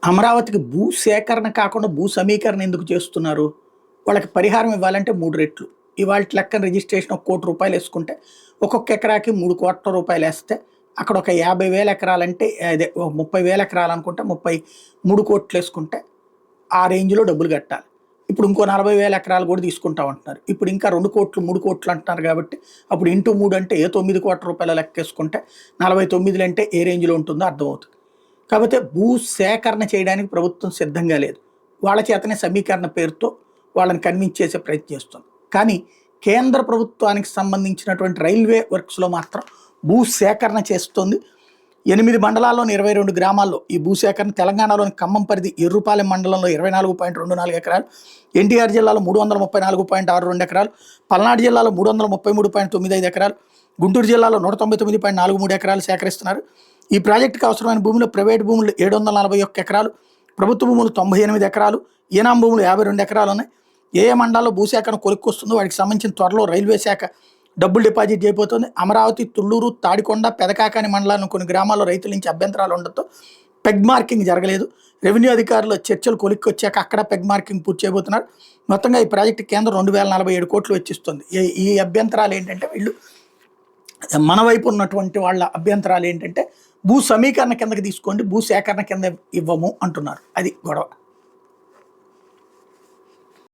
అమరావతికి భూ సేకరణ కాకుండా భూ సమీకరణ ఎందుకు చేస్తున్నారు? వాళ్ళకి పరిహారం ఇవ్వాలంటే 3 రెట్లు. ఇవాల్టి లెక్కన రిజిస్ట్రేషన్ ఒక 1,00,00,000 వేసుకుంటే, ఒక్కొక్క ఎకరాకి 3,00,00,000 వేస్తే, అక్కడ ఒక 50,000 ఎకరాలంటే అదే 30,000 ఎకరాలు అనుకుంటే 33,00,00,000 వేసుకుంటే, ఆ రేంజ్‌లో డబ్బులు కట్టాలి. ఇప్పుడు ఇంకో 40,000 ఎకరాలు కూడా తీసుకుంటాం అంటున్నారు. ఇప్పుడు ఇంకా 2,00,00,000, 3,00,00,000 అంటున్నారు కాబట్టి, అప్పుడు ఇంటూ 3 అంటే ఏ ₹9,00,00,000 లెక్కేసుకుంటే, 49 అంటే ఏ రేంజ్‌లో ఉంటుందో అర్థమవుతుంది. కాకపోతే భూ సేకరణ చేయడానికి ప్రభుత్వం సిద్ధంగా లేదు. వాళ్ళ చేతనే సమీకరణ పేరుతో వాళ్ళని కన్విన్స్ చేసే ప్రయత్నం చేస్తుంది. కానీ కేంద్ర ప్రభుత్వానికి సంబంధించినటువంటి రైల్వే వర్క్స్‌లో మాత్రం భూ సేకరణ చేస్తుంది. 8 మండలాల్లోని 22 గ్రామాల్లో ఈ భూసేకరణ తెలంగాణలోని ఖమ్మం పరిధి ఎర్రుపాలెం మండలంలో 24.24 ఎకరాలు, ఎన్టీఆర్ జిల్లాలో 334.62 ఎకరాలు, పల్నాడు జిల్లాలో 333.95 ఎకరాలు, గుంటూరు జిల్లాలో 199.43 ఎకరాలు సేకరిస్తున్నారు. ఈ ప్రాజెక్టుకు అవసరమైన భూమిలో ప్రైవేటు భూములు 741 ఎకరాలు, ప్రభుత్వ భూములు 98 ఎకరాలు, ఈనాం భూములు 52 ఎకరాలు ఉన్నాయి. ఏ ఏ మండలాల్లో భూసేకరణ కొలిక్కొస్తుందో వాటికి సంబంధించిన త్వరలో రైల్వే శాఖ డబ్బులు డిపాజిట్ చేయబోతోంది. అమరావతి, తుళ్లూరు, తాడికొండ, పెదకాకాని మండలాలను కొన్ని గ్రామాల్లో రైతుల నుంచి అభ్యంతరాలు ఉండడంతో పెగ్ మార్కింగ్ జరగలేదు. రెవెన్యూ అధికారులు చర్చలు కొలిక్కొచ్చాక అక్కడ పెగ్ మార్కింగ్ పూర్తి చేయబోతున్నారు. మొత్తంగా ఈ ప్రాజెక్టు కేంద్రం 2,047 కోట్లు వెచ్చిస్తుంది. ఈ అభ్యంతరాలు ఏంటంటే వీళ్ళు మన వైపు ఉన్నటువంటి వాళ్ళ అభ్యంతరాలు ఏంటంటే భూ సమీకరణ కిందకి తీసుకోండి, భూ సేకరణ కింద ఇవ్వము అంటున్నారు. అది గొడవ.